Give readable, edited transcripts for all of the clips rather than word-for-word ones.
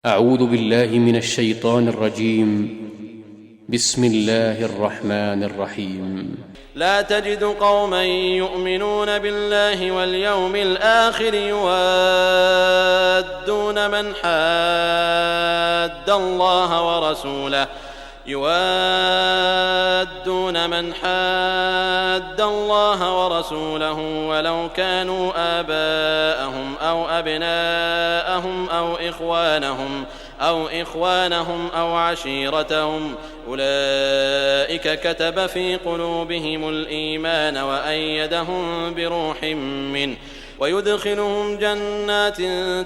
أعوذ بالله من الشيطان الرجيم. بسم الله الرحمن الرحيم. لا تجد قوما يؤمنون بالله واليوم الآخر يوادون من حاد الله ورسوله ولو كانوا آباءهم أو أبناءهم أو إخوانهم أو عشيرتهم أولئك كتب في قلوبهم الإيمان وأيدهم بروح منه ويدخلهم جنات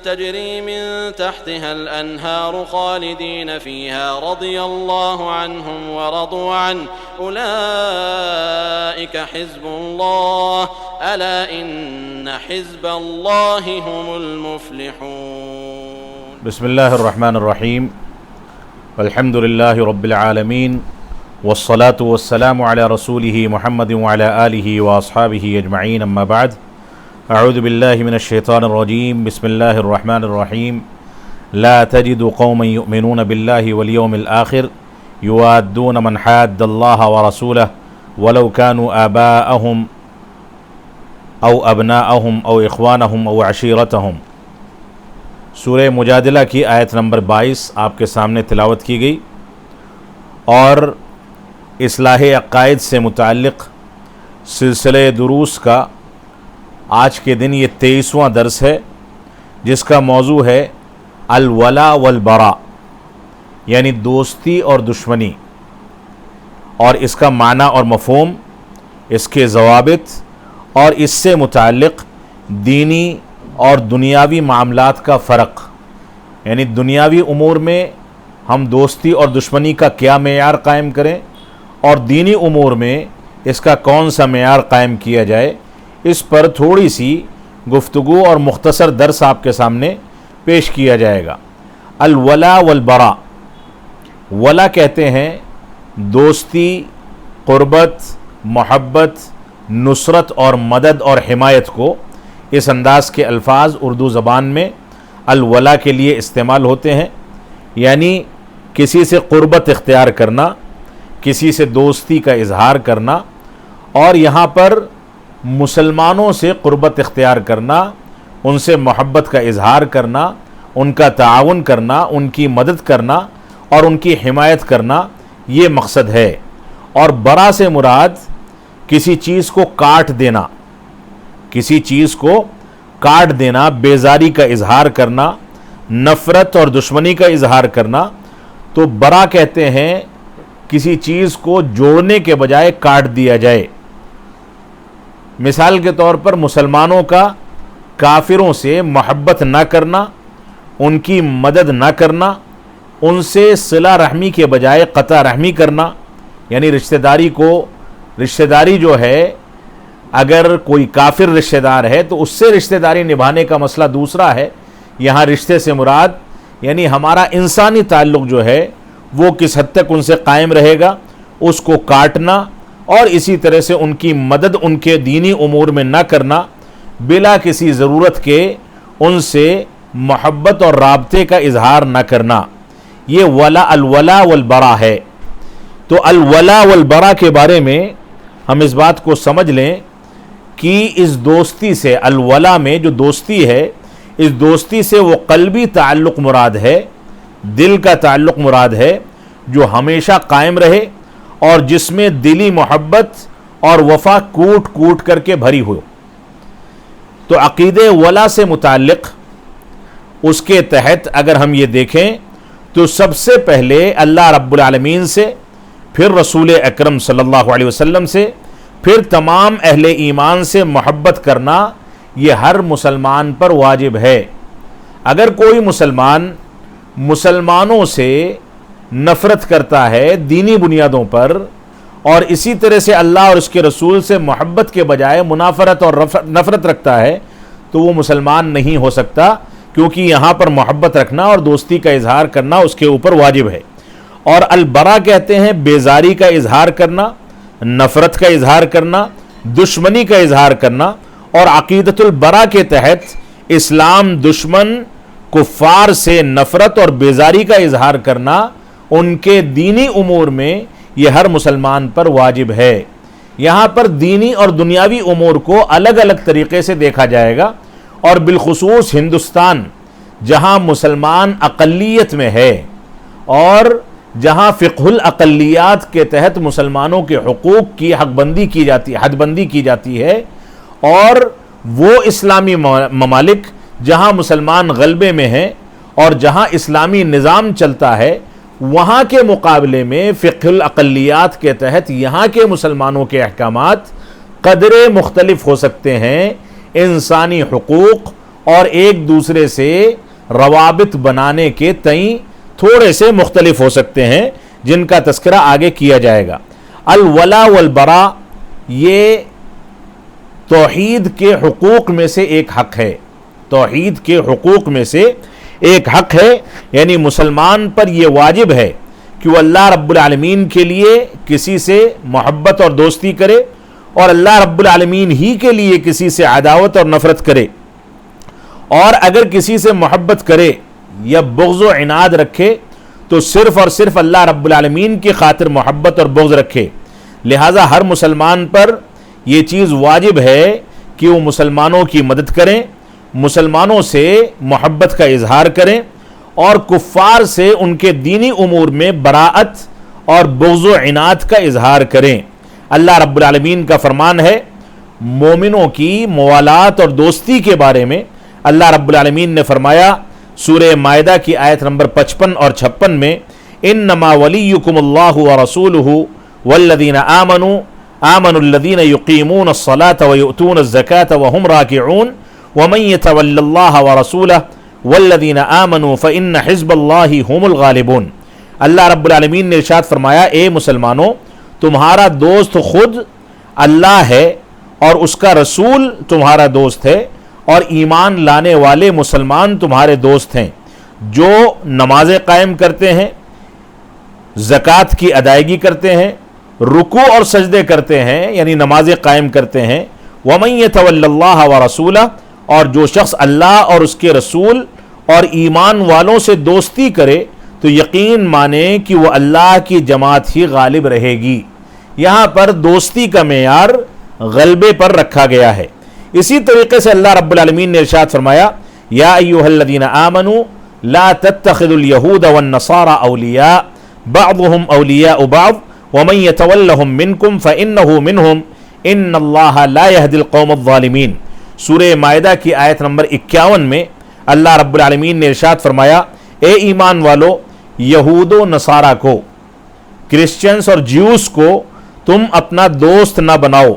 تجري من تحتها الأنهار خالدين فيها رضي الله عنهم ورضوا عنه أولئك حزب الله ألا إن حزب الله هم المفلحون. بسم الله الرحمن الرحيم. والحمد لله رب العالمين والصلاة والسلام على رسوله محمد وعلى آله وأصحابه أجمعين. أما بعد، اعوذ باللہ من الشیطان الرجیم. بسم اللہ الرحمن الرحیم. لا تجد قوما یؤمنون باللہ والیوم الآخر یوادون من حاد اللہ ورسولہ ولو كانوا آباءهم او ابناءهم او اخوانهم او عشیرتهم. سورہ مجادلہ کی آیت نمبر 22 آپ کے سامنے تلاوت کی گئی اور اصلاح عقائد سے متعلق سلسلہ دروس کا آج کے دن یہ 23واں درس ہے، جس کا موضوع ہے الولا والبراء، یعنی دوستی اور دشمنی، اور اس کا معنی اور مفہوم، اس کے ضوابط اور اس سے متعلق دینی اور دنیاوی معاملات کا فرق، یعنی دنیاوی امور میں ہم دوستی اور دشمنی کا کیا معیار قائم کریں اور دینی امور میں اس کا کون سا معیار قائم کیا جائے، اس پر تھوڑی سی گفتگو اور مختصر درس آپ کے سامنے پیش کیا جائے گا. الولا والبراء، ولا کہتے ہیں دوستی، قربت، محبت، نصرت اور مدد اور حمایت کو. اس انداز کے الفاظ اردو زبان میں الولا کے لیے استعمال ہوتے ہیں، یعنی کسی سے قربت اختیار کرنا، کسی سے دوستی کا اظہار کرنا، اور یہاں پر مسلمانوں سے قربت اختیار کرنا، ان سے محبت کا اظہار کرنا، ان کا تعاون کرنا، ان کی مدد کرنا اور ان کی حمایت کرنا، یہ مقصد ہے. اور برا سے مراد کسی چیز کو کاٹ دینا، کسی چیز کو کاٹ دینا، بیزاری کا اظہار کرنا، نفرت اور دشمنی کا اظہار کرنا. تو برا کہتے ہیں کسی چیز کو جوڑنے کے بجائے کاٹ دیا جائے. مثال کے طور پر مسلمانوں کا کافروں سے محبت نہ کرنا، ان کی مدد نہ کرنا، ان سے صلہ رحمی کے بجائے قطع رحمی کرنا، یعنی رشتہ داری جو ہے، اگر کوئی کافر رشتہ دار ہے تو اس سے رشتہ داری نبھانے کا مسئلہ دوسرا ہے. یہاں رشتے سے مراد یعنی ہمارا انسانی تعلق جو ہے وہ کس حد تک ان سے قائم رہے گا، اس کو کاٹنا اور اسی طرح سے ان کی مدد ان کے دینی امور میں نہ کرنا، بلا کسی ضرورت کے ان سے محبت اور رابطے کا اظہار نہ کرنا. یہ الولا والبراء ہے. تو الولا والبراء کے بارے میں ہم اس بات کو سمجھ لیں کہ اس دوستی سے، الولا میں جو دوستی ہے، اس دوستی سے وہ قلبی تعلق مراد ہے، دل کا تعلق مراد ہے، جو ہمیشہ قائم رہے اور جس میں دلی محبت اور وفا کوٹ کوٹ کر کے بھری ہو. تو عقیدے ولا سے متعلق اس کے تحت اگر ہم یہ دیکھیں تو سب سے پہلے اللہ رب العالمین سے، پھر رسول اکرم صلی اللہ علیہ وسلم سے، پھر تمام اہل ایمان سے محبت کرنا یہ ہر مسلمان پر واجب ہے. اگر کوئی مسلمان مسلمانوں سے نفرت کرتا ہے دینی بنیادوں پر اور اسی طرح سے اللہ اور اس کے رسول سے محبت کے بجائے منافرت اور نفرت رکھتا ہے تو وہ مسلمان نہیں ہو سکتا، کیونکہ یہاں پر محبت رکھنا اور دوستی کا اظہار کرنا اس کے اوپر واجب ہے. اور البراء کہتے ہیں بیزاری کا اظہار کرنا، نفرت کا اظہار کرنا، دشمنی کا اظہار کرنا. اور عقیدت البراء کے تحت اسلام دشمن کفار سے نفرت اور بیزاری کا اظہار کرنا ان کے دینی امور میں یہ ہر مسلمان پر واجب ہے۔ یہاں پر دینی اور دنیاوی امور کو الگ الگ طریقے سے دیکھا جائے گا، اور بالخصوص ہندوستان جہاں مسلمان اقلیت میں ہے اور جہاں فقہ الاقلیات کے تحت مسلمانوں کے حقوق کی حد بندی کی جاتی ہے، اور وہ اسلامی ممالک جہاں مسلمان غلبے میں ہیں اور جہاں اسلامی نظام چلتا ہے، وہاں کے مقابلے میں فقہ الاقلیات کے تحت یہاں کے مسلمانوں کے احکامات قدرے مختلف ہو سکتے ہیں، انسانی حقوق اور ایک دوسرے سے روابط بنانے کے تئیں تھوڑے سے مختلف ہو سکتے ہیں، جن کا تذکرہ آگے کیا جائے گا۔ الولا والبراء یہ توحید کے حقوق میں سے ایک حق ہے، توحید کے حقوق میں سے ایک حق ہے، یعنی مسلمان پر یہ واجب ہے کہ وہ اللہ رب العالمین کے لیے کسی سے محبت اور دوستی کرے، اور اللہ رب العالمین ہی کے لیے کسی سے عداوت اور نفرت کرے، اور اگر کسی سے محبت کرے یا بغض و عناد رکھے تو صرف اور صرف اللہ رب العالمین کی خاطر محبت اور بغض رکھے۔ لہٰذا ہر مسلمان پر یہ چیز واجب ہے کہ وہ مسلمانوں کی مدد کریں، مسلمانوں سے محبت کا اظہار کریں، اور کفار سے ان کے دینی امور میں براءت اور بغض و عناد کا اظہار کریں۔ اللہ رب العالمین کا فرمان ہے مومنوں کی موالات اور دوستی کے بارے میں۔ اللہ رب العالمین نے فرمایا سورہ مائدہ کی آیت نمبر 55 اور 56 میں، انما ولیکم اللہ ورسولہ والذین آمنوا الذین یقیمون الصلاة ویؤتون الزکاة وهم راکعون ومن یتول اللہ ورسولہ والذین آمنوا فإن حزب اللہ هم الغالبون۔ اللہ رب العالمین نے ارشاد فرمایا اے مسلمانوں، تمہارا دوست خود اللہ ہے اور اس کا رسول تمہارا دوست ہے، اور ایمان لانے والے مسلمان تمہارے دوست ہیں، جو نمازیں قائم کرتے ہیں، زکوٰۃ کی ادائیگی کرتے ہیں، رکوع اور سجدے کرتے ہیں یعنی نمازیں قائم کرتے ہیں، وَمَن يَتَوَلَّ اللَّهَ وَرَسُولَهُ، اور جو شخص اللہ اور اس کے رسول اور ایمان والوں سے دوستی کرے تو یقین مانے کہ وہ اللہ کی جماعت ہی غالب رہے گی۔ یہاں پر دوستی کا معیار غلبے پر رکھا گیا ہے۔ اسی طریقے سے اللہ رب العالمین نے ارشاد فرمایا یا ایھا الذین آمنوا لا تتخذوا اليہود والنصارى اولیاء بعضهم اولیاء بعض ومن يتولهم منکم فإنه منهم ان اللہ لا يهدي القوم الظالمین۔ سورہ مائدہ کی آیت نمبر 51 میں اللہ رب العالمین نے ارشاد فرمایا اے ایمان والو، یہود و نصارہ کو، کرسچنز اور جیوز کو تم اپنا دوست نہ بناؤ،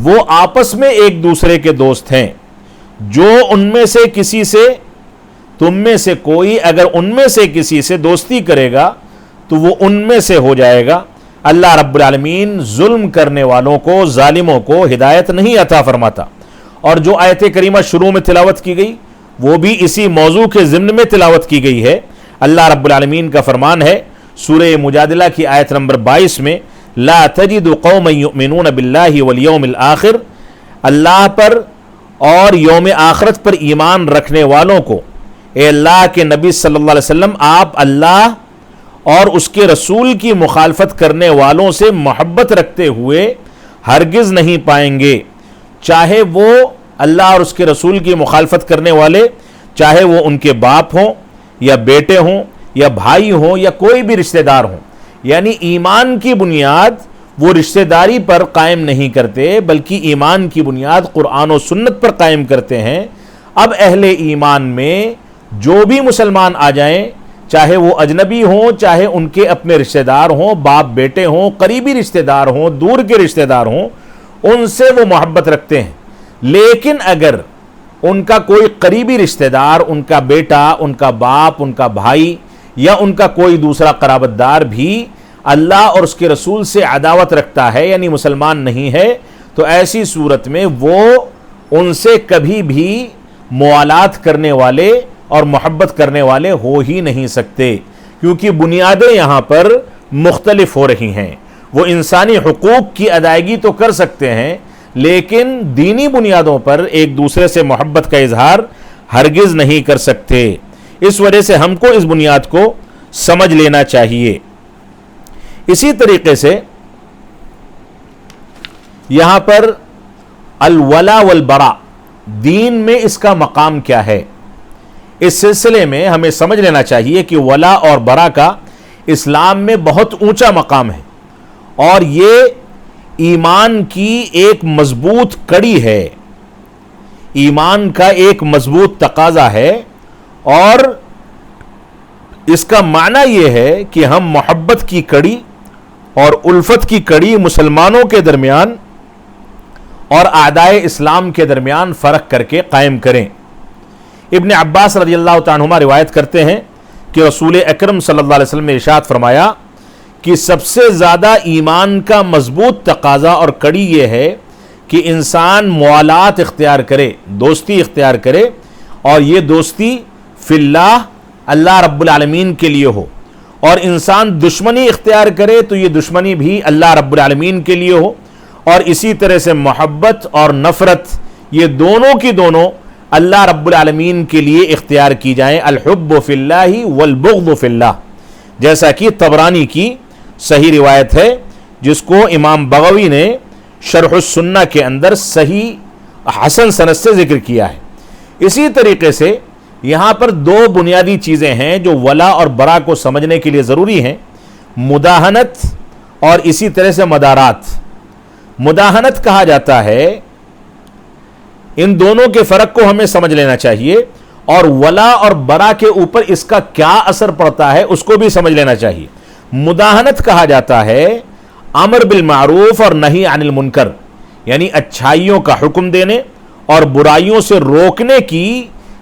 وہ آپس میں ایک دوسرے کے دوست ہیں، جو ان میں سے کسی سے، تم میں سے کوئی اگر ان میں سے کسی سے دوستی کرے گا تو وہ ان میں سے ہو جائے گا۔ اللہ رب العالمین ظلم کرنے والوں کو، ظالموں کو ہدایت نہیں عطا فرماتا۔ اور جو آیت کریمہ شروع میں تلاوت کی گئی وہ بھی اسی موضوع کے ضمن میں تلاوت کی گئی ہے۔ اللہ رب العالمین کا فرمان ہے سورہ مجادلہ کی آیت نمبر 22 میں لا تجد قوما یؤمنون باللہ والیوم الآخر، اللہ پر اور یوم آخرت پر ایمان رکھنے والوں کو، اے اللہ کے نبی صلی اللہ علیہ وسلم آپ اللہ اور اس کے رسول کی مخالفت کرنے والوں سے محبت رکھتے ہوئے ہرگز نہیں پائیں گے، چاہے وہ اللہ اور اس کے رسول کی مخالفت کرنے والے، چاہے وہ ان کے باپ ہوں یا بیٹے ہوں یا بھائی ہوں یا کوئی بھی رشتہ دار ہوں۔ یعنی ایمان کی بنیاد وہ رشتہ داری پر قائم نہیں کرتے بلکہ ایمان کی بنیاد قرآن و سنت پر قائم کرتے ہیں۔ اب اہل ایمان میں جو بھی مسلمان آ جائیں، چاہے وہ اجنبی ہوں، چاہے ان کے اپنے رشتہ دار ہوں، باپ بیٹے ہوں، قریبی رشتہ دار ہوں، دور کے رشتہ دار ہوں، ان سے وہ محبت رکھتے ہیں۔ لیکن اگر ان کا کوئی قریبی رشتہ دار، ان کا بیٹا، ان کا باپ، ان کا بھائی یا ان کا کوئی دوسرا قرابت دار بھی اللہ اور اس کے رسول سے عداوت رکھتا ہے یعنی مسلمان نہیں ہے، تو ایسی صورت میں وہ ان سے کبھی بھی موالات کرنے والے اور محبت کرنے والے ہو ہی نہیں سکتے، کیونکہ بنیادیں یہاں پر مختلف ہو رہی ہیں۔ وہ انسانی حقوق کی ادائیگی تو کر سکتے ہیں لیکن دینی بنیادوں پر ایک دوسرے سے محبت کا اظہار ہرگز نہیں کر سکتے. اس وجہ سے ہم کو اس بنیاد کو سمجھ لینا چاہیے. اسی طریقے سے یہاں پر الولا والبرا دین میں اس کا مقام کیا ہے، اس سلسلے میں ہمیں سمجھ لینا چاہیے کہ ولا اور برا کا اسلام میں بہت اونچا مقام ہے، اور یہ ایمان کی ایک مضبوط کڑی ہے، ایمان کا ایک مضبوط تقاضا ہے. اور اس کا معنی یہ ہے کہ ہم محبت کی کڑی اور الفت کی کڑی مسلمانوں کے درمیان اور اعدائے اسلام کے درمیان فرق کر کے قائم کریں. ابن عباس رضی اللہ تعالیٰ عنہما روایت کرتے ہیں کہ رسول اکرم صلی اللہ علیہ وسلم نے ارشاد فرمایا کہ سب سے زیادہ ایمان کا مضبوط تقاضا اور کڑی یہ ہے کہ انسان موالات اختیار کرے، دوستی اختیار کرے، اور یہ دوستی فی اللہ اللہ رب العالمین کے لیے ہو، اور انسان دشمنی اختیار کرے تو یہ دشمنی بھی اللہ رب العالمین کے لیے ہو. اور اسی طرح سے محبت اور نفرت یہ دونوں کی دونوں اللہ رب العالمین کے لیے اختیار کی جائیں. الحب فی اللہ والبغض فی اللہ، جیسا کہ طبرانی کی صحیح روایت ہے جس کو امام بغوی نے شرح السنہ کے اندر صحیح حسن سند سے ذکر کیا ہے. اسی طریقے سے یہاں پر دو بنیادی چیزیں ہیں جو ولا اور برا کو سمجھنے کے لیے ضروری ہیں، مداہنت اور اسی طرح سے مدارات. مداہنت کہا جاتا ہے، ان دونوں کے فرق کو ہمیں سمجھ لینا چاہیے، اور ولا اور برا کے اوپر اس کا کیا اثر پڑتا ہے اس کو بھی سمجھ لینا چاہیے. مداہنت کہا جاتا ہے امر بالمعروف اور نہی عن المنکر، یعنی اچھائیوں کا حکم دینے اور برائیوں سے روکنے کی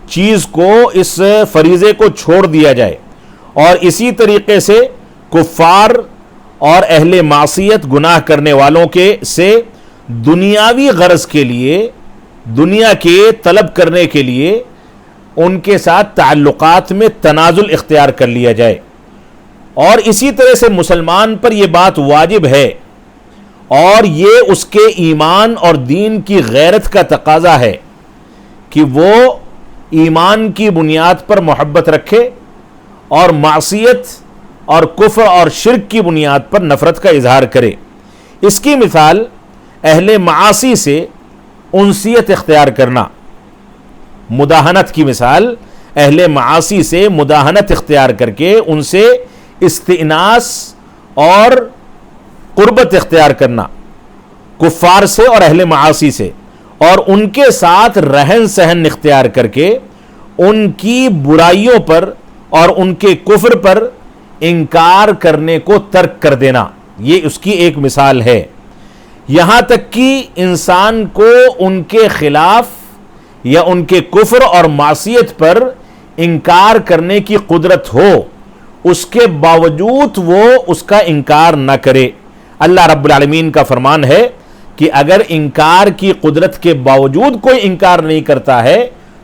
چیز کو، اس فریضے کو چھوڑ دیا جائے. اور اسی طریقے سے کفار اور اہل معصیت گناہ کرنے والوں کے سے دنیاوی غرض کے لیے، دنیا کے طلب کرنے کے لیے ان کے ساتھ تعلقات میں تنازل اختیار کر لیا جائے. اور اسی طرح سے مسلمان پر یہ بات واجب ہے، اور یہ اس کے ایمان اور دین کی غیرت کا تقاضا ہے کہ وہ ایمان کی بنیاد پر محبت رکھے اور معصیت اور کفر اور شرک کی بنیاد پر نفرت کا اظہار کرے. اس کی مثال اہل معاصی سے انسیت اختیار کرنا، مداہنت کی مثال اہل معاصی سے مداہنت اختیار کر کے ان سے استئناس اور قربت اختیار کرنا، کفار سے اور اہل معاصی سے، اور ان کے ساتھ رہن سہن اختیار کر کے ان کی برائیوں پر اور ان کے کفر پر انکار کرنے کو ترک کر دینا، یہ اس کی ایک مثال ہے. یہاں تک کہ انسان کو ان کے خلاف یا ان کے کفر اور معصیت پر انکار کرنے کی قدرت ہو، اس کے باوجود وہ اس کا انکار نہ کرے. اللہ رب العالمین کا فرمان ہے کہ اگر انکار کی قدرت کے باوجود کوئی انکار نہیں کرتا ہے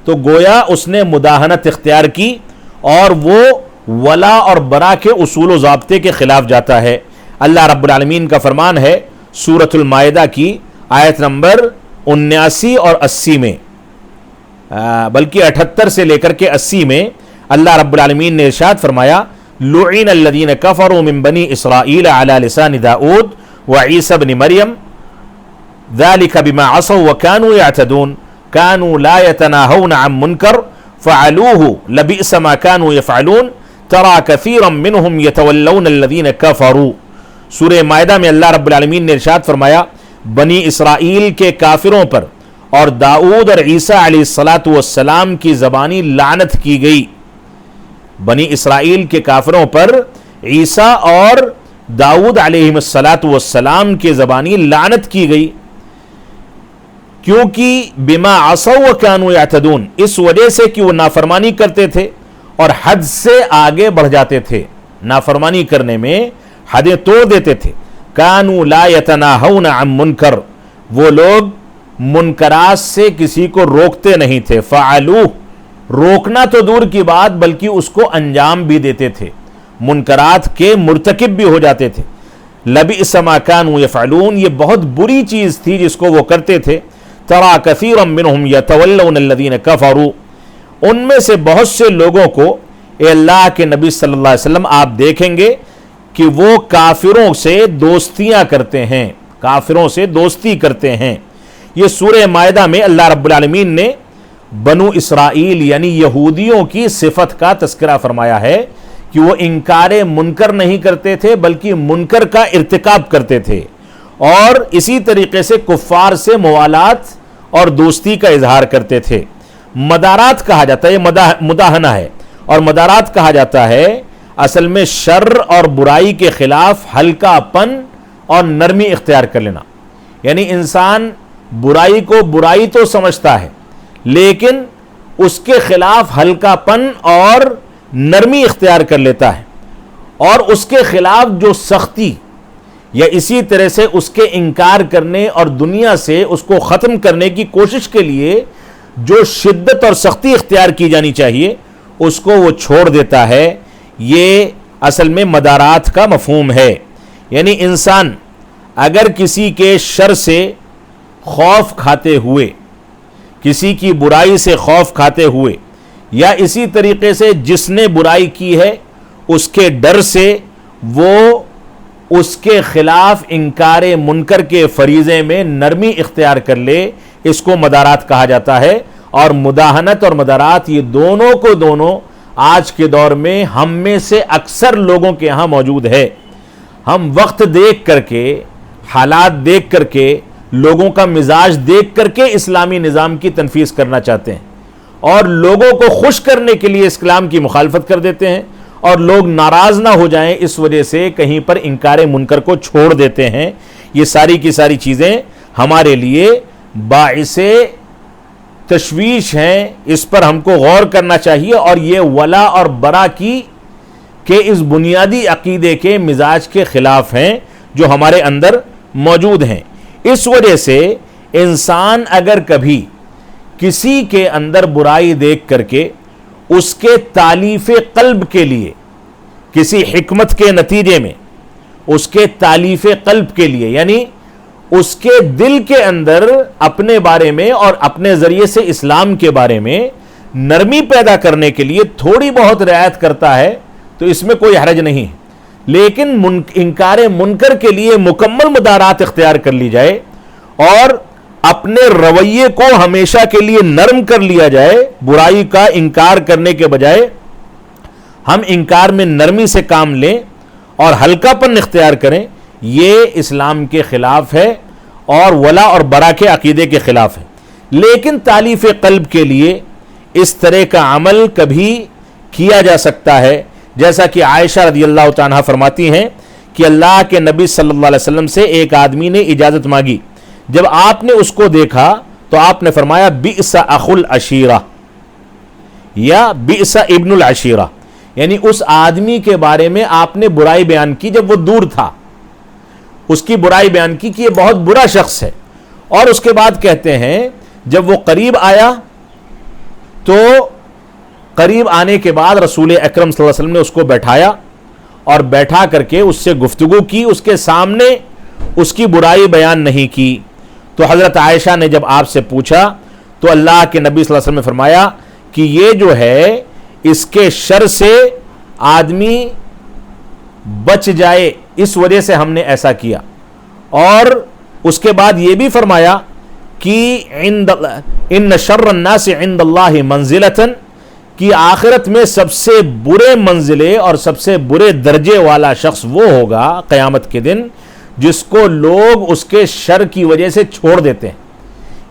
تو گویا اس نے مداہنت اختیار کی، اور وہ ولا اور برا کے اصول و ضابطے کے خلاف جاتا ہے. اللہ رب العالمین کا فرمان ہے سورۃ المائدہ کی آیت نمبر 79 اور 80 میں، بلکہ 78 سے لے کر کے 80 میں اللہ رب العالمین نے ارشاد فرمایا لعن الذین کفروا من بنی اسرائیل علی لسان داؤد وعیسی ابن مریم ذلك بما عصوا وكانوا يعتدون كانوا لا يتناهون عن منكر فعلوه لبئس ما كانوا يفعلون ترى كثيرا منهم يتولون الذين كفروا. سورہ مائدہ میں اللہ رب العالمین نے ارشاد فرمایا بنی اسرائیل کے کافروں پر اور داؤد اور عیسیٰ علیہ السلام کی زبانی لعنت کی گئی. بنی اسرائیل کے کافروں پر عیسیٰ اور داؤد علیہ السلام کی زبانی لعنت کی گئی، کیونکہ بما عصوا وکانوا یعتدون، اس وجہ سے کہ وہ نافرمانی کرتے تھے اور حد سے آگے بڑھ جاتے تھے، نافرمانی کرنے میں حدیں توڑ دیتے تھے. کانوا لا یتناہون عن منکر، وہ لوگ منکرات سے کسی کو روکتے نہیں تھے. فعلوہ، روکنا تو دور کی بات بلکہ اس کو انجام بھی دیتے تھے، منکرات کے مرتکب بھی ہو جاتے تھے. لبئس ما کانوا یفعلون، یہ بہت بری چیز تھی جس کو وہ کرتے تھے. ترى كثيرا منهم يتولون الذين كفروا، ان میں سے بہت سے لوگوں کو اے اللہ کے نبی صلی اللہ علیہ وسلم آپ دیکھیں گے کہ وہ کافروں سے دوستیاں کرتے ہیں، کافروں سے دوستی کرتے ہیں۔ یہ سورہ مائدہ میں اللہ رب العالمین نے بنو اسرائیل یعنی یہودیوں کی صفت کا تذکرہ فرمایا ہے کہ وہ انکار منکر نہیں کرتے تھے بلکہ منکر کا ارتکاب کرتے تھے، اور اسی طریقے سے کفار سے موالات اور دوستی کا اظہار کرتے تھے۔ مدارات کہا جاتا ہے، یہ مداہنہ ہے، اور مدارات کہا جاتا ہے اصل میں شر اور برائی کے خلاف ہلکا پن اور نرمی اختیار کر لینا، یعنی انسان برائی کو برائی تو سمجھتا ہے لیکن اس کے خلاف ہلکا پن اور نرمی اختیار کر لیتا ہے، اور اس کے خلاف جو سختی یا اسی طرح سے اس کے انکار کرنے اور دنیا سے اس کو ختم کرنے کی کوشش کے لیے جو شدت اور سختی اختیار کی جانی چاہیے اس کو وہ چھوڑ دیتا ہے۔ یہ اصل میں مدارات کا مفہوم ہے، یعنی انسان اگر کسی کے شر سے خوف کھاتے ہوئے، کسی کی برائی سے خوف کھاتے ہوئے، یا اسی طریقے سے جس نے برائی کی ہے اس کے ڈر سے وہ اس کے خلاف انکار منکر کے فریضے میں نرمی اختیار کر لے، اس کو مدارات کہا جاتا ہے۔ اور مداہنت اور مدارات یہ دونوں کو دونوں آج کے دور میں ہم میں سے اکثر لوگوں کے ہاں موجود ہے۔ ہم وقت دیکھ کر کے، حالات دیکھ کر کے، لوگوں کا مزاج دیکھ کر کے اسلامی نظام کی تنفیذ کرنا چاہتے ہیں، اور لوگوں کو خوش کرنے کے لیے اسلام کی مخالفت کر دیتے ہیں، اور لوگ ناراض نہ ہو جائیں اس وجہ سے کہیں پر انکار منکر کو چھوڑ دیتے ہیں۔ یہ ساری کی ساری چیزیں ہمارے لیے باعث تشویش ہیں، اس پر ہم کو غور کرنا چاہیے، اور یہ ولا اور برا کی کہ اس بنیادی عقیدے کے مزاج کے خلاف ہیں جو ہمارے اندر موجود ہیں۔ اس وجہ سے انسان اگر کبھی کسی کے اندر برائی دیکھ کر کے اس کے تالیف قلب کے لیے، کسی حکمت کے نتیجے میں اس کے تالیف قلب کے لیے، یعنی اس کے دل کے اندر اپنے بارے میں اور اپنے ذریعے سے اسلام کے بارے میں نرمی پیدا کرنے کے لیے تھوڑی بہت رعایت کرتا ہے تو اس میں کوئی حرج نہیں، لیکن انکار منکر کے لیے مکمل مدارات اختیار کر لی جائے اور اپنے رویے کو ہمیشہ کے لیے نرم کر لیا جائے، برائی کا انکار کرنے کے بجائے ہم انکار میں نرمی سے کام لیں اور ہلکا پن اختیار کریں، یہ اسلام کے خلاف ہے اور ولا اور برا کے عقیدے کے خلاف ہے۔ لیکن تالیف قلب کے لیے اس طرح کا عمل کبھی کیا جا سکتا ہے، جیسا کہ عائشہ رضی اللہ تعالیٰ عنہا فرماتی ہیں کہ اللہ کے نبی صلی اللہ علیہ وسلم سے ایک آدمی نے اجازت مانگی، جب آپ نے اس کو دیکھا تو آپ نے فرمایا بئس اخ العشیرہ یا بئس ابن العشیرہ، یعنی اس آدمی کے بارے میں آپ نے برائی بیان کی جب وہ دور تھا، اس کی برائی بیان کی کہ یہ بہت برا شخص ہے، اور اس کے بعد کہتے ہیں جب وہ قریب آیا تو قریب آنے کے بعد رسول اکرم صلی اللہ علیہ وسلم نے اس کو بیٹھایا اور بیٹھا کر کے اس سے گفتگو کی، اس کے سامنے اس کی برائی بیان نہیں کی۔ تو حضرت عائشہ نے جب آپ سے پوچھا تو اللہ کے نبی صلی اللہ علیہ وسلم نے فرمایا کہ یہ جو ہے اس کے شر سے آدمی بچ جائے، اس وجہ سے ہم نے ایسا کیا۔ اور اس کے بعد یہ بھی فرمایا کہ ان شر الناس عند اللہ منزلۃ، کہ آخرت میں سب سے برے منزلے اور سب سے برے درجے والا شخص وہ ہوگا قیامت کے دن جس کو لوگ اس کے شر کی وجہ سے چھوڑ دیتے ہیں،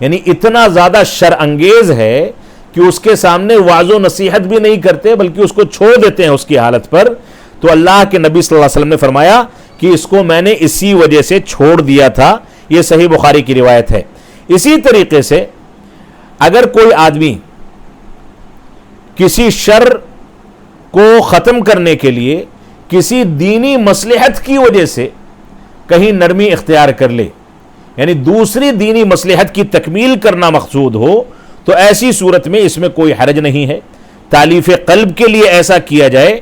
یعنی اتنا زیادہ شر انگیز ہے کہ اس کے سامنے وعظ و نصیحت بھی نہیں کرتے بلکہ اس کو چھوڑ دیتے ہیں اس کی حالت پر۔ تو اللہ کے نبی صلی اللہ علیہ وسلم نے فرمایا کہ اس کو میں نے اسی وجہ سے چھوڑ دیا تھا۔ یہ صحیح بخاری کی روایت ہے۔ اسی طریقے سے اگر کوئی آدمی کسی شر کو ختم کرنے کے لیے کسی دینی مصلحت کی وجہ سے کہیں نرمی اختیار کر لے، یعنی دوسری دینی مصلحت کی تکمیل کرنا مقصود ہو، تو ایسی صورت میں اس میں کوئی حرج نہیں ہے۔ تالیف قلب کے لیے ایسا کیا جائے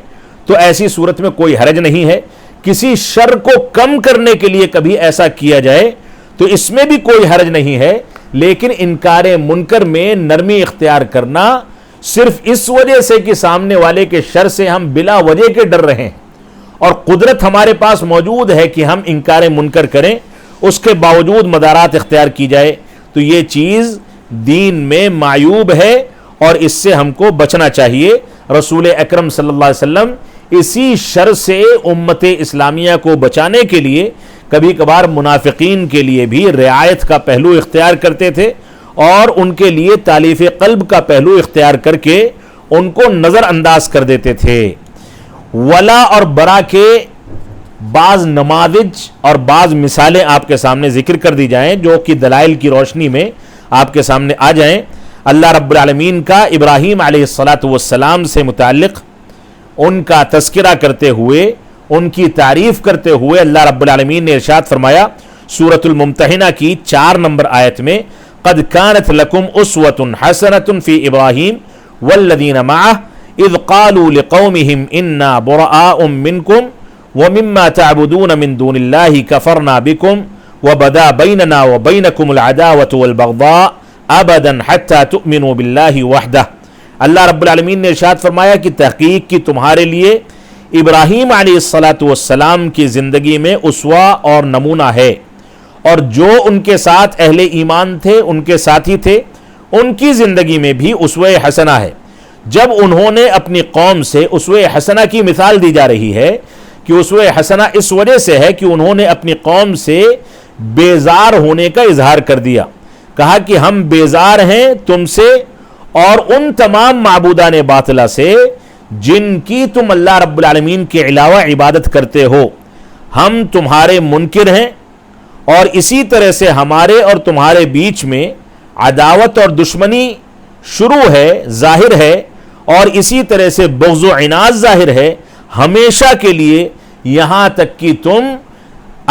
تو ایسی صورت میں کوئی حرج نہیں ہے۔ کسی شر کو کم کرنے کے لیے کبھی ایسا کیا جائے تو اس میں بھی کوئی حرج نہیں ہے، لیکن انکار منکر میں نرمی اختیار کرنا صرف اس وجہ سے کہ سامنے والے کے شر سے ہم بلا وجہ کے ڈر رہے ہیں اور قدرت ہمارے پاس موجود ہے کہ ہم انکار منکر کریں، اس کے باوجود مدارات اختیار کی جائے، تو یہ چیز دین میں معیوب ہے اور اس سے ہم کو بچنا چاہیے۔ رسول اکرم صلی اللہ علیہ وسلم اسی شر سے امت اسلامیہ کو بچانے کے لیے کبھی کبھار منافقین کے لیے بھی رعایت کا پہلو اختیار کرتے تھے اور ان کے لیے تالیف قلب کا پہلو اختیار کر کے ان کو نظر انداز کر دیتے تھے۔ ولا اور برا کے بعض نماذج اور بعض مثالیں آپ کے سامنے ذکر کر دی جائیں جو کہ دلائل کی روشنی میں آپ کے سامنے آ جائیں۔ اللہ رب العالمین کا ابراہیم علیہ السلام سے متعلق ان کا تذکرہ کرتے ہوئے، ان کی تعریف کرتے ہوئے اللہ رب العالمین نے ارشاد فرمایا سورۃ الممتحنہ کی 4 نمبر آیت میں، قد كانت لكم اسوة حسنة في ابراہیم والذین معه اذ قالوا لقومهم انا براء منكم ومما تعبدون من دون الله كفرنا بكم وبدا بيننا وبينكم العداوة والبغضاء ابدا حتى تؤمنوا بالله وحده۔ اللہ رب العالمین نے ارشاد فرمایا کہ تحقیق کی تمہارے لیے ابراہیم علیہ السلام کی زندگی میں اسوہ اور نمونہ ہے، اور جو ان کے ساتھ اہل ایمان تھے، ان کے ساتھی تھے، ان کی زندگی میں بھی اسوہ حسنہ ہے۔ جب انہوں نے اپنی قوم سے اسوہ حسنہ کی مثال دی جا رہی ہے کہ اسوہ حسنہ اس وجہ سے ہے کہ انہوں نے اپنی قوم سے بیزار ہونے کا اظہار کر دیا، کہا کہ ہم بیزار ہیں تم سے اور ان تمام معبودان باطلہ سے جن کی تم اللہ رب العالمین کے علاوہ عبادت کرتے ہو، ہم تمہارے منکر ہیں، اور اسی طرح سے ہمارے اور تمہارے بیچ میں عداوت اور دشمنی شروع ہے، ظاہر ہے، اور اسی طرح سے بغض و عناد ظاہر ہے ہمیشہ کے لیے، یہاں تک کہ تم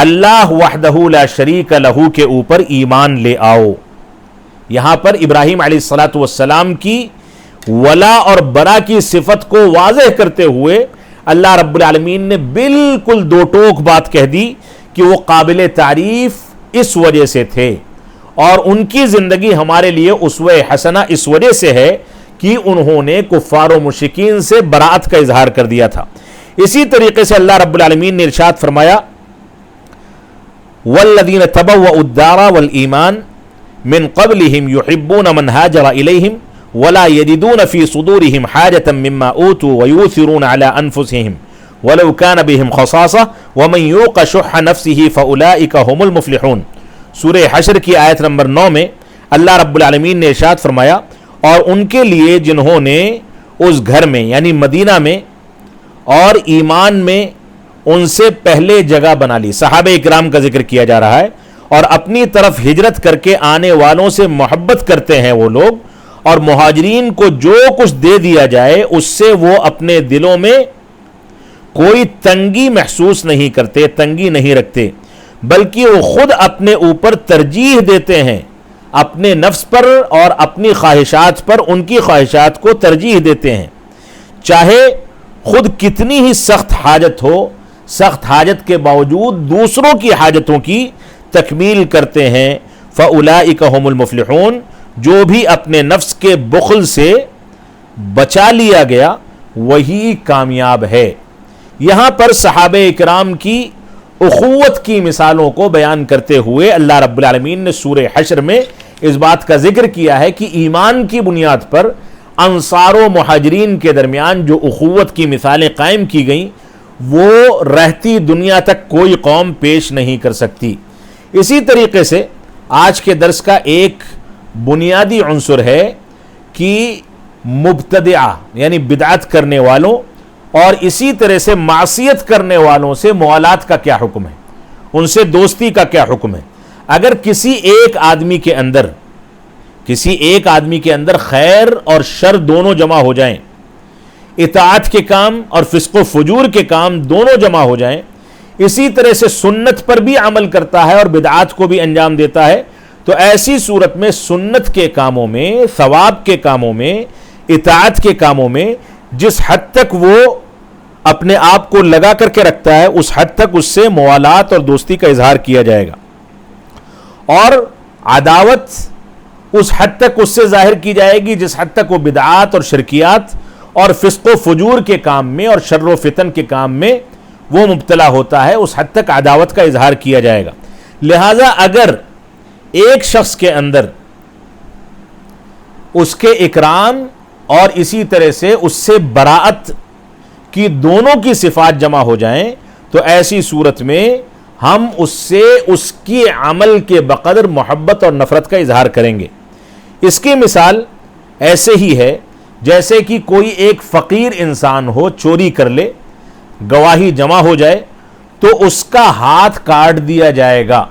اللہ وحدہ لا شریک لہ کے اوپر ایمان لے آؤ۔ یہاں پر ابراہیم علیہ السلام کی ولا اور برا کی صفت کو واضح کرتے ہوئے اللہ رب العالمین نے بالکل دو ٹوک بات کہہ دی کہ وہ قابل تعریف اس وجہ سے تھے، اور ان کی زندگی ہمارے لیے اسوہ حسنہ اس وجہ سے ہے کہ انہوں نے کفار و مشرکین سے براءت کا اظہار کر دیا تھا۔ اسی طریقے سے اللہ رب العالمین نے ارشاد فرمایا والذین تبوؤوا الدار والایمان من قبلهم يحبون من هاجر اليهم ولا يجدون في صدورهم حاجة مما اوتوا ويؤثرون على انفسهم ولو كان بهم خصاصة ومن يوق شح نفسه فاولئك هم المفلحون۔ سورہ حشر کی آیت نمبر 9 میں اللہ رب العالمین نے ارشاد فرمایا اور ان کے لیے جنہوں نے اس گھر میں یعنی مدینہ میں اور ایمان میں ان سے پہلے جگہ بنا لی، صحابہ اکرام کا ذکر کیا جا رہا ہے، اور اپنی طرف ہجرت کر کے آنے والوں سے محبت کرتے ہیں وہ لوگ، اور مہاجرین کو جو کچھ دے دیا جائے اس سے وہ اپنے دلوں میں کوئی تنگی محسوس نہیں کرتے، تنگی نہیں رکھتے، بلکہ وہ خود اپنے اوپر ترجیح دیتے ہیں، اپنے نفس پر اور اپنی خواہشات پر ان کی خواہشات کو ترجیح دیتے ہیں، چاہے خود کتنی ہی سخت حاجت ہو، سخت حاجت کے باوجود دوسروں کی حاجتوں کی تکمیل کرتے ہیں۔ فَأُولَئِكَ هُمُ الْمُفْلِحُونَ، جو بھی اپنے نفس کے بخل سے بچا لیا گیا وہی کامیاب ہے۔ یہاں پر صحابہ اکرام کی اخوت کی مثالوں کو بیان کرتے ہوئے اللہ رب العالمین نے سورہ حشر میں اس بات کا ذکر کیا ہے کہ ایمان کی بنیاد پر انصار و مہاجرین کے درمیان جو اخوت کی مثالیں قائم کی گئیں وہ رہتی دنیا تک کوئی قوم پیش نہیں کر سکتی۔ اسی طریقے سے آج کے درس کا ایک بنیادی عنصر ہے کہ مبتدعہ یعنی بدعت کرنے والوں اور اسی طرح سے معصیت کرنے والوں سے موالات کا کیا حکم ہے، ان سے دوستی کا کیا حکم ہے۔ اگر کسی ایک آدمی کے اندر خیر اور شر دونوں جمع ہو جائیں، اطاعت کے کام اور فسق و فجور کے کام دونوں جمع ہو جائیں، اسی طرح سے سنت پر بھی عمل کرتا ہے اور بدعات کو بھی انجام دیتا ہے، تو ایسی صورت میں سنت کے کاموں میں، ثواب کے کاموں میں، اطاعت کے کاموں میں جس حد تک وہ اپنے آپ کو لگا کر کے رکھتا ہے اس حد تک اس سے موالات اور دوستی کا اظہار کیا جائے گا، اور عداوت اس حد تک اس سے ظاہر کی جائے گی جس حد تک وہ بدعات اور شرکیات اور فسق و فجور کے کام میں اور شر و فتن کے کام میں وہ مبتلا ہوتا ہے، اس حد تک عداوت کا اظہار کیا جائے گا۔ لہذا اگر ایک شخص کے اندر اس کے اکرام اور اسی طرح سے اس سے براءت کی دونوں کی صفات جمع ہو جائیں تو ایسی صورت میں ہم اس سے اس کی عمل کے بقدر محبت اور نفرت کا اظہار کریں گے۔ اس کی مثال ایسے ہی ہے جیسے کہ کوئی ایک فقیر انسان ہو، چوری کر لے، گواہی جمع ہو جائے تو اس کا ہاتھ کاٹ دیا جائے گا،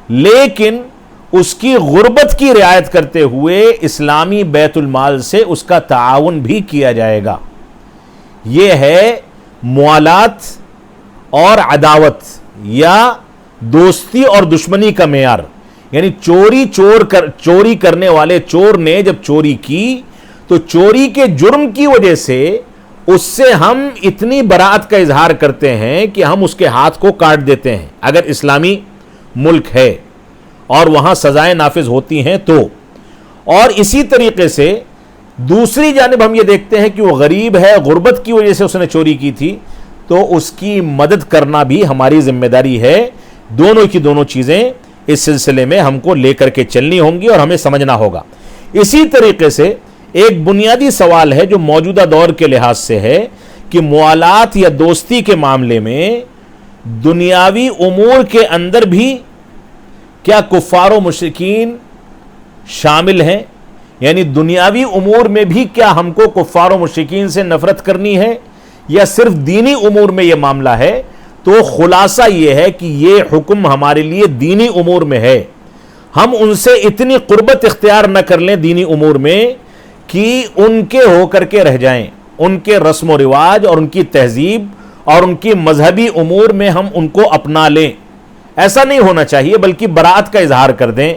لیکن اس کی غربت کی رعایت کرتے ہوئے اسلامی بیت المال سے اس کا تعاون بھی کیا جائے گا۔ یہ ہے موالات اور عداوت یا دوستی اور دشمنی کا معیار۔ یعنی چوری کرنے والے چور نے جب چوری کی تو چوری کے جرم کی وجہ سے اس سے ہم اتنی براءت کا اظہار کرتے ہیں کہ ہم اس کے ہاتھ کو کاٹ دیتے ہیں اگر اسلامی ملک ہے اور وہاں سزائیں نافذ ہوتی ہیں تو۔ اور اسی طریقے سے دوسری جانب ہم یہ دیکھتے ہیں کہ وہ غریب ہے، غربت کی وجہ سے اس نے چوری کی تھی تو اس کی مدد کرنا بھی ہماری ذمہ داری ہے۔ دونوں کی دونوں چیزیں اس سلسلے میں ہم کو لے کر کے چلنی ہوں گی اور ہمیں سمجھنا ہوگا۔ اسی طریقے سے ایک بنیادی سوال ہے جو موجودہ دور کے لحاظ سے ہے کہ موالات یا دوستی کے معاملے میں دنیاوی امور کے اندر بھی کیا کفار و مشرکین شامل ہیں؟ یعنی دنیاوی امور میں بھی کیا ہم کو کفار و مشرکین سے نفرت کرنی ہے یا صرف دینی امور میں یہ معاملہ ہے؟ تو خلاصہ یہ ہے کہ یہ حکم ہمارے لیے دینی امور میں ہے۔ ہم ان سے اتنی قربت اختیار نہ کر لیں دینی امور میں کہ ان کے ہو کر کے رہ جائیں، ان کے رسم و رواج اور ان کی تہذیب اور ان کی مذہبی امور میں ہم ان کو اپنا لیں۔ ایسا نہیں ہونا چاہیے، بلکہ براءت کا اظہار کر دیں۔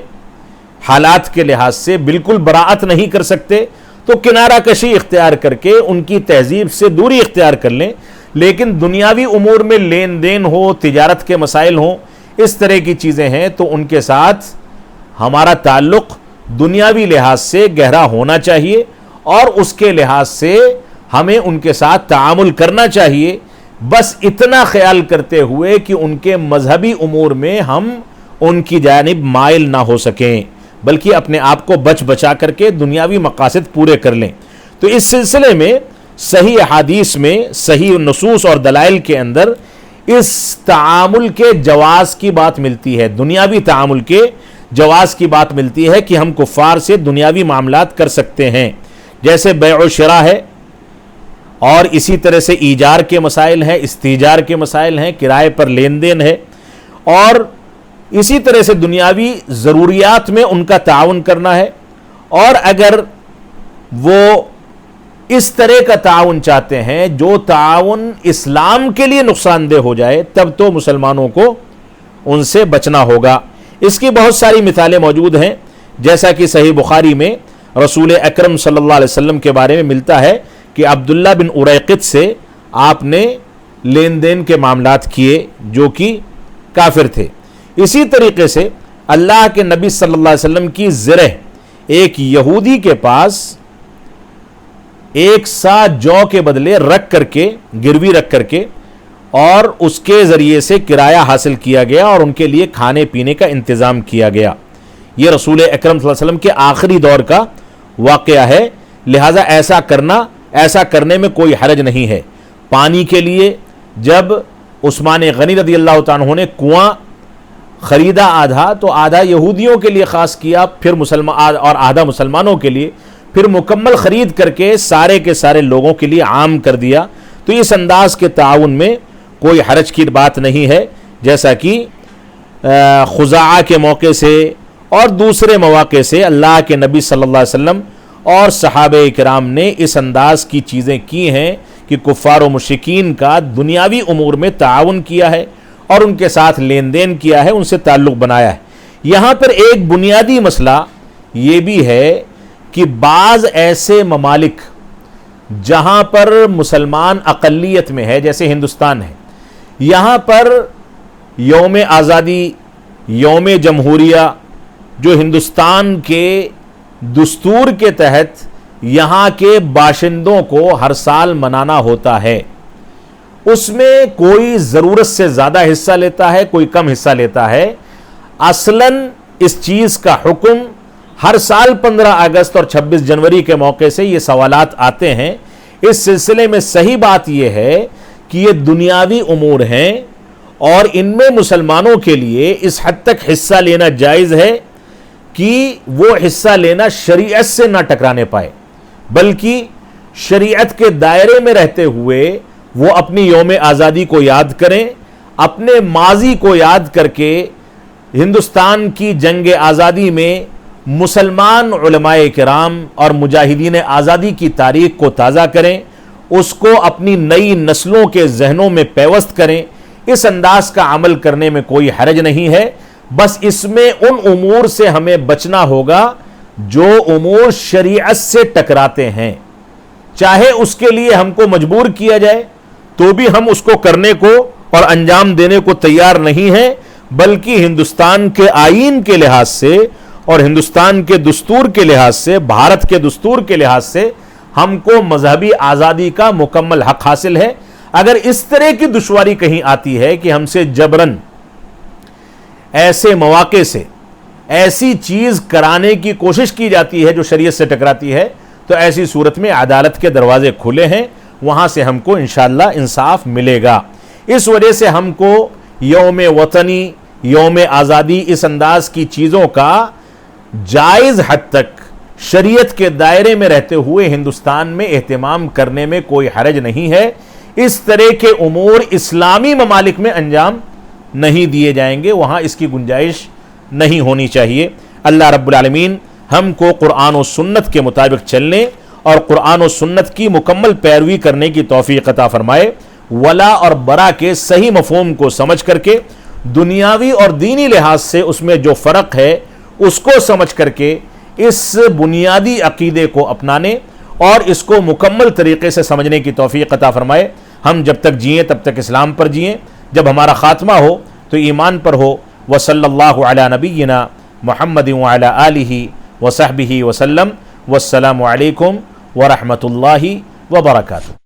حالات کے لحاظ سے بالکل براءت نہیں کر سکتے تو کنارہ کشی اختیار کر کے ان کی تہذیب سے دوری اختیار کر لیں، لیکن دنیاوی امور میں لین دین ہو، تجارت کے مسائل ہوں، اس طرح کی چیزیں ہیں تو ان کے ساتھ ہمارا تعلق دنیاوی لحاظ سے گہرا ہونا چاہیے اور اس کے لحاظ سے ہمیں ان کے ساتھ تعامل کرنا چاہیے، بس اتنا خیال کرتے ہوئے کہ ان کے مذہبی امور میں ہم ان کی جانب مائل نہ ہو سکیں، بلکہ اپنے آپ کو بچا کر کے دنیاوی مقاصد پورے کر لیں۔ تو اس سلسلے میں صحیح احادیث میں، صحیح نصوص اور دلائل کے اندر اس تعامل کے جواز کی بات ملتی ہے، دنیاوی تعامل کے جواز کی بات ملتی ہے کہ ہم کفار سے دنیاوی معاملات کر سکتے ہیں، جیسے بیع و شراء ہے، اور اسی طرح سے ایجار کے مسائل ہیں، استیجار کے مسائل ہیں، کرائے پر لین دین ہے، اور اسی طرح سے دنیاوی ضروریات میں ان کا تعاون کرنا ہے۔ اور اگر وہ اس طرح کا تعاون چاہتے ہیں جو تعاون اسلام کے لیے نقصان دہ ہو جائے تب تو مسلمانوں کو ان سے بچنا ہوگا۔ اس کی بہت ساری مثالیں موجود ہیں، جیسا کہ صحیح بخاری میں رسول اکرم صلی اللہ علیہ وسلم کے بارے میں ملتا ہے کہ عبداللہ بن اریقط سے آپ نے لین دین کے معاملات کیے جو کہ کافر تھے۔ اسی طریقے سے اللہ کے نبی صلی اللہ علیہ وسلم کی زرہ ایک یہودی کے پاس ایک سا جو کے بدلے رکھ کر کے، گروی رکھ کر کے، اور اس کے ذریعے سے کرایہ حاصل کیا گیا اور ان کے لیے کھانے پینے کا انتظام کیا گیا۔ یہ رسول اکرم صلی اللہ علیہ وسلم کے آخری دور کا واقعہ ہے، لہذا ایسا کرنے میں کوئی حرج نہیں ہے۔ پانی کے لیے جب عثمان غنی رضی اللہ تعالیٰ عنہ نے کنواں خریدا آدھا، تو آدھا یہودیوں کے لیے خاص کیا، پھر اور آدھا مسلمانوں کے لیے، پھر مکمل خرید کر کے سارے کے سارے لوگوں کے لیے عام کر دیا۔ تو اس انداز کے تعاون میں کوئی حرج کی بات نہیں ہے، جیسا کہ خزاعہ کے موقع سے اور دوسرے مواقع سے اللہ کے نبی صلی اللہ علیہ وسلم اور صحابہ کرام نے اس انداز کی چیزیں کی ہیں کہ کفار و مشرکین کا دنیاوی امور میں تعاون کیا ہے اور ان کے ساتھ لین دین کیا ہے، ان سے تعلق بنایا ہے۔ یہاں پر ایک بنیادی مسئلہ یہ بھی ہے کہ بعض ایسے ممالک جہاں پر مسلمان اقلیت میں ہے، جیسے ہندوستان ہے، یہاں پر یوم آزادی، یوم جمہوریہ جو ہندوستان کے دستور کے تحت یہاں کے باشندوں کو ہر سال منانا ہوتا ہے. اس میں کوئی ضرورت سے زیادہ حصہ لیتا ہے, کوئی کم حصہ لیتا ہے. اصلاً اس چیز کا حکم ہر سال 15 اگست اور 26 جنوری کے موقع سے یہ سوالات آتے ہیں. اس سلسلے میں صحیح بات یہ ہے کہ یہ دنیاوی امور ہیں اور ان میں مسلمانوں کے لیے اس حد تک حصہ لینا جائز ہے کہ وہ حصہ لینا شریعت سے نہ ٹکرانے پائے, بلکہ شریعت کے دائرے میں رہتے ہوئے وہ اپنی یوم آزادی کو یاد کریں, اپنے ماضی کو یاد کر کے ہندوستان کی جنگ آزادی میں مسلمان علماء کرام اور مجاہدین آزادی کی تاریخ کو تازہ کریں, اس کو اپنی نئی نسلوں کے ذہنوں میں پیوست کریں. اس انداز کا عمل کرنے میں کوئی حرج نہیں ہے, بس اس میں ان امور سے ہمیں بچنا ہوگا جو امور شریعت سے ٹکراتے ہیں. چاہے اس کے لیے ہم کو مجبور کیا جائے تو بھی ہم اس کو کرنے کو اور انجام دینے کو تیار نہیں ہیں, بلکہ ہندوستان کے آئین کے لحاظ سے اور ہندوستان کے دستور کے لحاظ سے, بھارت کے دستور کے لحاظ سے ہم کو مذہبی آزادی کا مکمل حق حاصل ہے. اگر اس طرح کی دشواری کہیں آتی ہے کہ ہم سے جبراً ایسے مواقع سے ایسی چیز کرانے کی کوشش کی جاتی ہے جو شریعت سے ٹکراتی ہے, تو ایسی صورت میں عدالت کے دروازے کھلے ہیں, وہاں سے ہم کو انشاءاللہ انصاف ملے گا. اس وجہ سے ہم کو یوم وطنی, یوم آزادی, اس انداز کی چیزوں کا جائز حد تک شریعت کے دائرے میں رہتے ہوئے ہندوستان میں اہتمام کرنے میں کوئی حرج نہیں ہے. اس طرح کے امور اسلامی ممالک میں انجام نہیں دیے جائیں گے, وہاں اس کی گنجائش نہیں ہونی چاہیے. اللہ رب العالمین ہم کو قرآن و سنت کے مطابق چلنے اور قرآن و سنت کی مکمل پیروی کرنے کی توفیق عطا فرمائے. ولا اور برا کے صحیح مفہوم کو سمجھ کر کے دنیاوی اور دینی لحاظ سے اس میں جو فرق ہے اس کو سمجھ کر کے اس بنیادی عقیدے کو اپنانے اور اس کو مکمل طریقے سے سمجھنے کی توفیق عطا فرمائے. ہم جب تک جئیں تب تک اسلام پر جئیں, جب ہمارا خاتمہ ہو تو ایمان پر ہو. وصلی اللہ علی نبینا محمد وعلی آلہ وصحبہ وسلم. والسلام علیکم ورحمۃ اللہ وبرکاتہ.